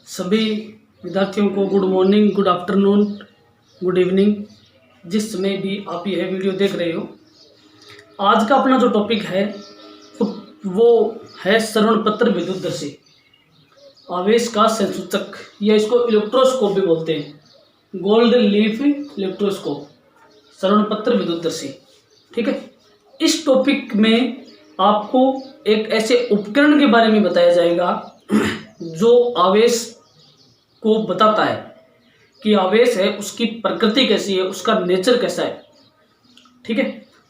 सभी विद्यार्थियों को good morning, good afternoon, good evening, जिस समय भी आप यह वीडियो देख रहे हो। आज का अपना जो टॉपिक है वो है श्रवण पत्र विद्युतदर्शी, आवेश का संसूचक, या इसको इलेक्ट्रोस्कोप भी बोलते हैं, गोल्ड लीफ इलेक्ट्रोस्कोप, श्रवण पत्र विद्युतदर्शी। ठीक है, इस टॉपिक में आपको एक ऐसे उपकरण के बारे में बताया जाएगा जो आवेश को बताता है कि आवेश है उसकी प्रकृति कैसी है, उसका नेचर कैसा है। ठीक है,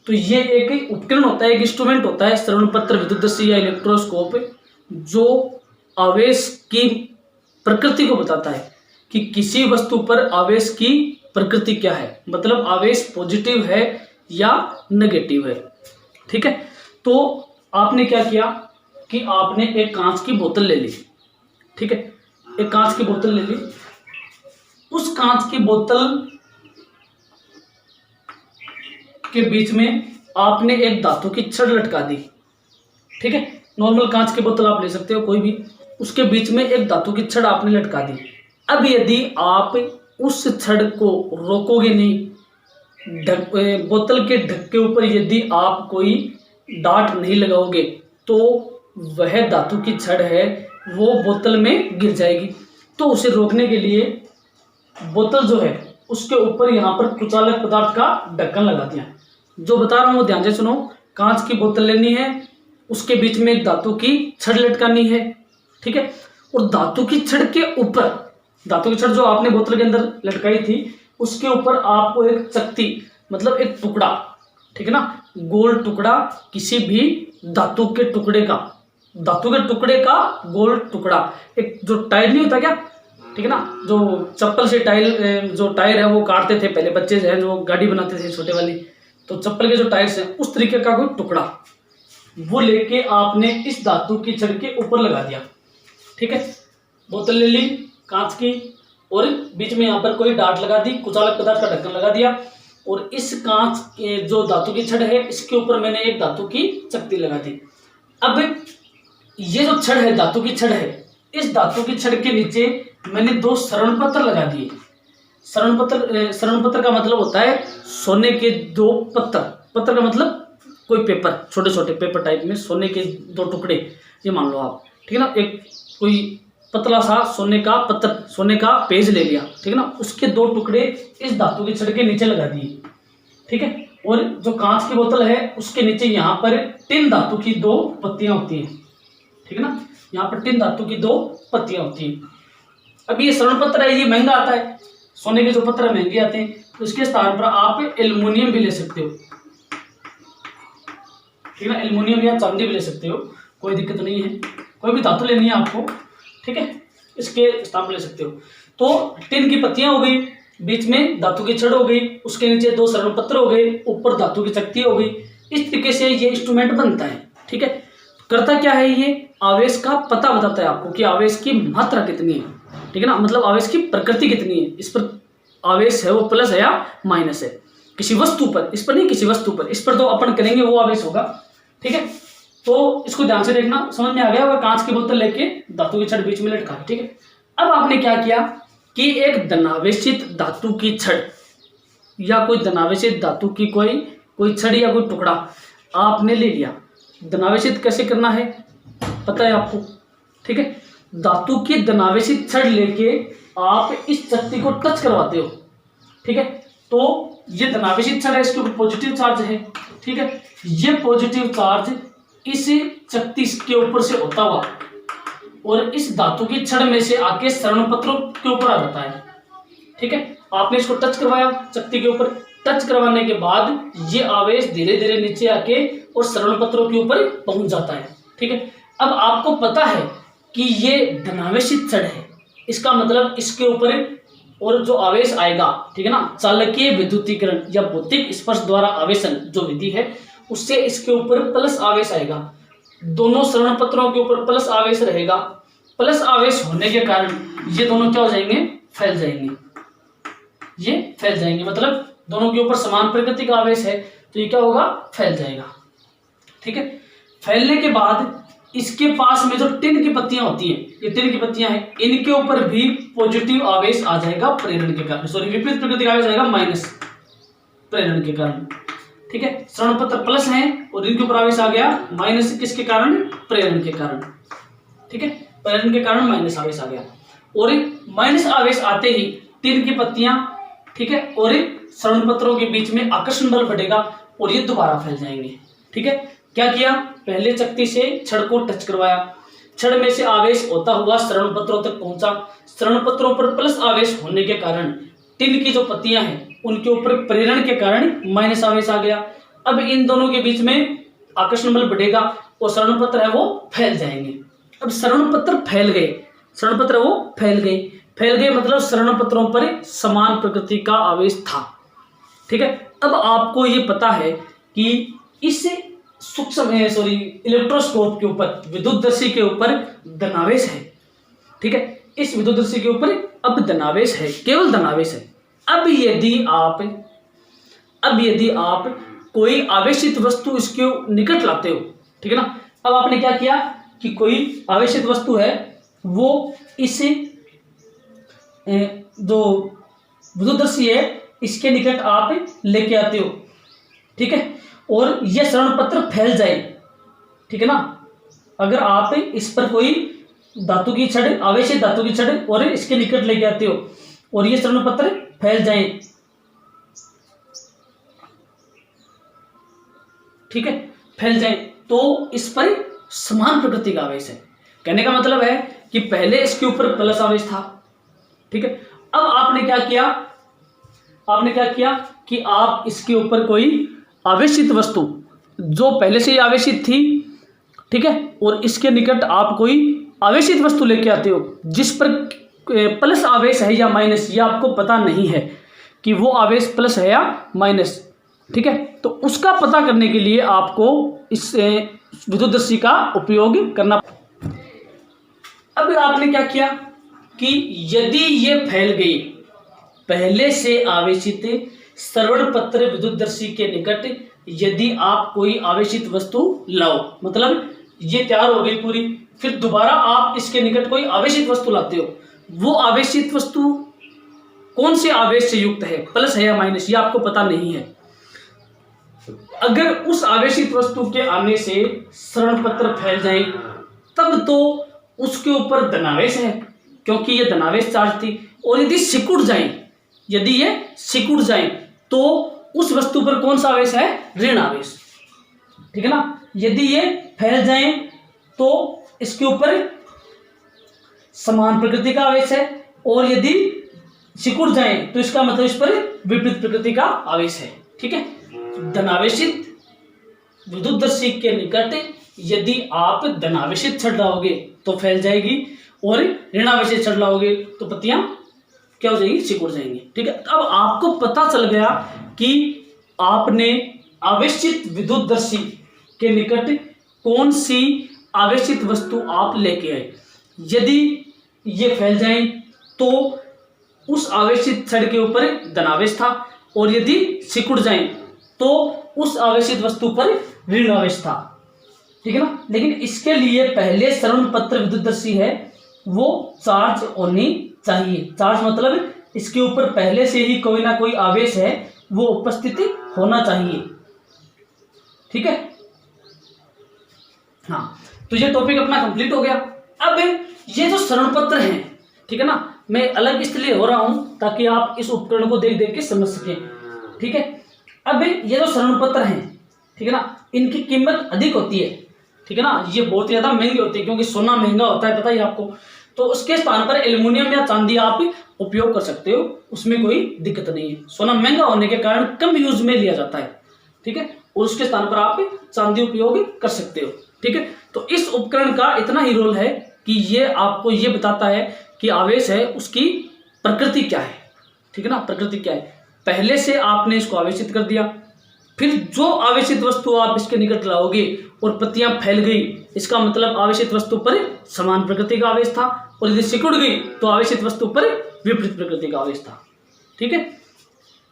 तो ये एक उपकरण होता है, एक इंस्ट्रूमेंट होता है श्रवण पत्र विद्युतदर्शी या इलेक्ट्रोस्कोप, जो आवेश की प्रकृति को बताता है कि किसी वस्तु पर आवेश की प्रकृति क्या है, मतलब आवेश पॉजिटिव है या नेगेटिव है। ठीक है, तो आपने क्या किया कि आपने एक कांच की बोतल ले ली। ठीक है, एक कांच की बोतल ले ली, उस कांच की बोतल के बीच में आपने एक धातु की छड़ लटका दी। ठीक है, नॉर्मल कांच की बोतल आप ले सकते हो कोई भी, उसके बीच में एक धातु की छड़ आपने लटका दी। अब यदि आप उस छड़ को रोकोगे नहीं, बोतल के ढक के ऊपर यदि आप कोई डाट नहीं लगाओगे, तो वह धातु की छड़ है वो बोतल में गिर जाएगी। तो उसे रोकने के लिए बोतल जो है उसके ऊपर यहाँ पर कुचालक पदार्थ का ढक्कन लगा दिया। जो बता रहा हूँ वो ध्यान से सुनो। कांच की बोतल लेनी है, उसके बीच में एक धातु की छड़ लटकानी है। ठीक है, और धातु की छड़ के ऊपर, धातु की छड़ जो आपने बोतल के अंदर लटकाई थी, उसके ऊपर आपको एक चकती, मतलब एक टुकड़ा, ठीक है ना, गोल टुकड़ा, किसी भी धातु के टुकड़े का, धातु के टुकड़े का गोल टुकड़ा, एक जो टायर नहीं होता क्या, ठीक है ना, जो चप्पल से टायर, जो टायर है वो काटते थे पहले बच्चे जो है, जो गाड़ी बनाते थे छोटे वाली, तो चप्पल के जो टायर्स हैं उस तरीके का कोई टुकड़ा, वो लेके आपने इस धातु की छड़ के ऊपर लगा दिया। ठीक है, बोतल ले ली कांच की और बीच में यहाँ पर कोई डाट लगा दी, कुचालक पदार्थ का ढक्कन लगा दिया, और इस कांच के जो धातु की छड़ है इसके ऊपर मैंने एक धातु की चकती लगा दी। अब ये जो छड़ है, धातु की छड़ है, इस धातु की छड़ के नीचे मैंने दो श्रवण पत्र लगा दिए। श्रवण पत्र का मतलब होता है सोने के दो पत्थर, पत्थर का मतलब कोई पेपर, छोटे छोटे पेपर टाइप में सोने के दो टुकड़े, ये मान लो आप। ठीक है ना, एक कोई पतला सा सोने का पत्थर, सोने का पेज ले लिया, ठीक है ना, उसके दो टुकड़े इस धातु की छड़ के नीचे लगा दिए। ठीक है, और जो कांच की बोतल है उसके नीचे यहाँ पर टिन धातु की दो पत्तियां होती हैं। ठीक है ना, यहाँ पर टिन धातु की दो पत्तियां होती हैं। अब ये श्रवण पत्र है, ये महंगा आता है, सोने के जो पत्र महंगे आते हैं, तो इसके स्थान पर आप एल्युमिनियम भी ले सकते हो। ठीक है ना, एल्युमिनियम या चांदी भी ले सकते हो, कोई दिक्कत नहीं है, कोई भी धातु लेनी है आपको। ठीक है, इसके स्थान पर ले सकते हो। तो टिन की पत्तियां हो गई, बीच में धातु की छड़ हो गई, उसके नीचे दो श्रवण पत्र हो गए, ऊपर धातु की चकती हो गई। इस तरीके से ये इंस्ट्रूमेंट बनता है। ठीक है, करता क्या है, ये आवेश का पता बताता है आपको कि आवेश की मात्रा कितनी है। ठीक है ना, मतलब आवेश की प्रकृति कितनी है, इस पर आवेश है वो प्लस है या माइनस है, किसी वस्तु पर, इस पर नहीं, किसी वस्तु पर, इस पर तो अपन करेंगे वो आवेश होगा। ठीक है, तो इसको ध्यान से देखना, समझ में आ गया होगा। कांच की बोतल लेके धातु की छड़ बीच में लटका। ठीक है, अब आपने क्या किया कि एक धनावेशित धातु की छड़ या कोई धनावेशित धातु की कोई छड़ या कोई टुकड़ा आपने ले लिया। धनावेशित कैसे करना है पता है आपको। ठीक है, धातु की धनावेशित छड़ लेके आप इस चकती को टच करवाते हो। ठीक है, तो ये धनावेशित छड़ है, इसके ऊपर पॉजिटिव चार्ज है। ठीक है, ये पॉजिटिव चार्ज इस चकती के ऊपर से होता हुआ और इस धातु की छड़ में से आके श्रवण पत्रों के ऊपर आ जाता है। ठीक है, आपने इसको टच करवाया चकती के ऊपर, टच करवाने के बाद ये आवेश धीरे धीरे नीचे आके और श्रवण पत्रों के ऊपर पहुंच जाता है। ठीक है, अब आपको पता है कि ये धनावेशित छड़ है, इसका मतलब इसके ऊपर और जो आवेश आएगा, ठीक है ना, चालकीय विद्युतीकरण या भौतिक स्पर्श द्वारा आवेशन जो विधि है, उससे इसके ऊपर प्लस आवेश आएगा। दोनों श्रवण पत्रों के ऊपर प्लस आवेश रहेगा। प्लस आवेश होने के कारण ये दोनों क्या हो जाएंगे, फैल जाएंगे। ये फैल जाएंगे, मतलब दोनों के ऊपर समान प्रकृति का आवेश है, तो ये क्या होगा, फैल जाएगा। ठीक है, फैलने के बाद इसके पास में जो टिन की पत्तियां होती हैं, ये टिन की पत्तियां हैं, इनके ऊपर भी पॉजिटिव आवेश आ जाएगा प्रेरण के कारण, सॉरी विपरीत प्रकृति का आवेश आएगा माइनस प्रेरण के कारण। ठीक है, श्रवण पत्र प्लस है और इनके ऊपर आवेश आ गया माइनस, किसके कारण? प्रेरण के कारण। ठीक है, प्रेरण के कारण माइनस आवेश आ गया, और माइनस आवेश आते ही टिन की पत्तियां, ठीक है, और श्रवण पत्रों के बीच में आकर्षण बल बढ़ेगा और ये दोबारा फैल जाएंगे। ठीक है, क्या किया? पहले चकती से छड़ को टच करवाया, छड़ में से आवेश होता हुआ श्रवण पत्रों तक पहुंचा, श्रवण पत्रों पर प्लस आवेश होने के कारण टिन की जो पत्तियां हैं उनके ऊपर प्रेरण के कारण माइनस आवेश आ गया। अब इन दोनों के बीच में आकर्षण बल बढ़ेगा और श्रवण पत्र है वो फैल जाएंगे। अब श्रवण पत्र फैल गए, श्रवण पत्र वो फैल गए मतलब श्रवण पत्रों पर समान प्रकृति का आवेश था। ठीक है, अब आपको ये पता है कि इस सूक्ष्म सॉरी इलेक्ट्रोस्कोप के ऊपर, विद्युतदर्शी के ऊपर धनावेश है। ठीक है, इस विद्युतदर्शी के ऊपर अब धनावेश है, केवल धनावेश है। अब यदि आप कोई आवेशित वस्तु इसके निकट लाते हो, ठीक है ना, अब आपने क्या किया कि कोई आवेशित वस्तु है वो इसे जो विद्युतदर्शी है इसके निकट आप लेके आते हो। ठीक है, और यह श्रवण पत्र फैल जाए। ठीक है ना, अगर आप इस पर कोई धातु की छड़, आवेशित धातु की छड़ और इसके निकट लेके आते हो और ये श्रवण पत्र फैल जाए, ठीक है, फैल जाए तो इस पर समान प्रकृति का आवेश है। कहने का मतलब है कि पहले इसके ऊपर प्लस आवेश था। ठीक है, अब आपने क्या किया कि आप इसके ऊपर कोई आवेशित वस्तु जो पहले से ही आवेशित थी, ठीक है, और इसके निकट आप कोई आवेशित वस्तु लेके आते हो जिस पर प्लस आवेश है या माइनस, ये आपको पता नहीं है कि वो आवेश प्लस है या माइनस। ठीक है, तो उसका पता करने के लिए आपको इस विद्युतदर्शी का उपयोग करना। अब आपने क्या किया कि यदि ये फैल गई, पहले से आवेशित श्रवण पत्र विद्युतदर्शी के निकट यदि आप कोई आवेशित वस्तु लाओ, मतलब ये तैयार हो गई पूरी, फिर दोबारा आप इसके निकट कोई आवेशित वस्तु लाते हो, वो आवेशित वस्तु कौन से आवेश से युक्त है, प्लस है या माइनस, ये आपको पता नहीं है। अगर उस आवेशित वस्तु के आने से श्रवण पत्र फैल जाए तब तो उसके ऊपर धनावेश है, क्योंकि ये धनावेश चार्ज थी। और यदि ये सिकुड़ जाए तो उस वस्तु पर कौन सा आवेश है? ऋण आवेश। ठीक है ना, यदि ये फैल जाए तो इसके ऊपर समान प्रकृति का आवेश है, और यदि सिकुड़ जाए तो इसका मतलब इस पर विपरीत प्रकृति का आवेश है। ठीक है, धनावेशित विद्युतदर्शी के निकट यदि आप धनावेशित छड़ लाओगे तो फैल जाएगी, और ऋणावेशित छड़ लाओगे तो पत्तियां क्या हो जाएंगी? सिकुड़ जाएंगी। ठीक है, अब आपको पता चल गया कि आपने आवेशित विद्युतदर्शी के निकट कौन सी आवेशित वस्तु आप लेके आए। यदि ये फैल जाए तो उस आवेशित छड़ के ऊपर धनावेश था, और यदि सिकुड़ जाए तो उस आवेशित वस्तु पर ऋण आवेश था। ठीक है ना, लेकिन इसके लिए पहले श्रवण पत्र विद्युतदर्शी है वो चार्ज होनी चाहिए। चार्ज मतलब इसके ऊपर पहले से ही कोई ना कोई आवेश है वो उपस्थित होना चाहिए। ठीक है, हाँ, तो ये टॉपिक अपना कंप्लीट हो गया। अब ये जो श्रवण पत्र है, ठीक है ना, मैं अलग इसलिए हो रहा हूं ताकि आप इस उपकरण को देख देख के समझ सकें। ठीक है, अब ये जो श्रवण पत्र हैं, ठीक है ना, इनकी कीमत अधिक होती है। ठीक है ना, ये बहुत ज्यादा महंगी होती है क्योंकि सोना महंगा होता है, पता ही आपको। तो उसके स्थान पर एल्युमिनियम या चांदी आप उपयोग कर सकते हो, उसमें कोई दिक्कत नहीं है। सोना महंगा होने के कारण कम यूज में लिया जाता है। ठीक है, और उसके स्थान पर आप चांदी उपयोग कर सकते हो। ठीक है, तो इस उपकरण का इतना ही रोल है कि ये आपको ये बताता है कि आवेश है उसकी प्रकृति क्या है। ठीक है ना, प्रकृति क्या है। पहले से आपने इसको आवेशित कर दिया, फिर जो आवेशित वस्तु आप इसके निकट लाओगे और पत्तियां फैल गई, इसका मतलब आवेशित वस्तु पर समान प्रकृति का आवेश था, और यदि सिकुड़ गई तो आवेशित वस्तु पर विपरीत प्रकृति का आवेश था। ठीक है,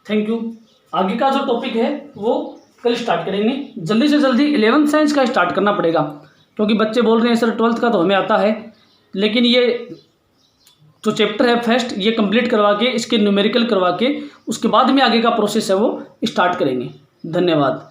थैंक यू। आगे का जो टॉपिक है वो कल स्टार्ट करेंगे। जल्दी से जल्दी 11th साइंस का स्टार्ट करना पड़ेगा, क्योंकि बच्चे बोल रहे हैं सर 12th का तो हमें आता है, लेकिन ये जो चैप्टर है फर्स्ट ये कंप्लीट करवा के इसके न्यूमेरिकल करवा के उसके बाद में आगे का प्रोसेस है वो स्टार्ट करेंगे। धन्यवाद।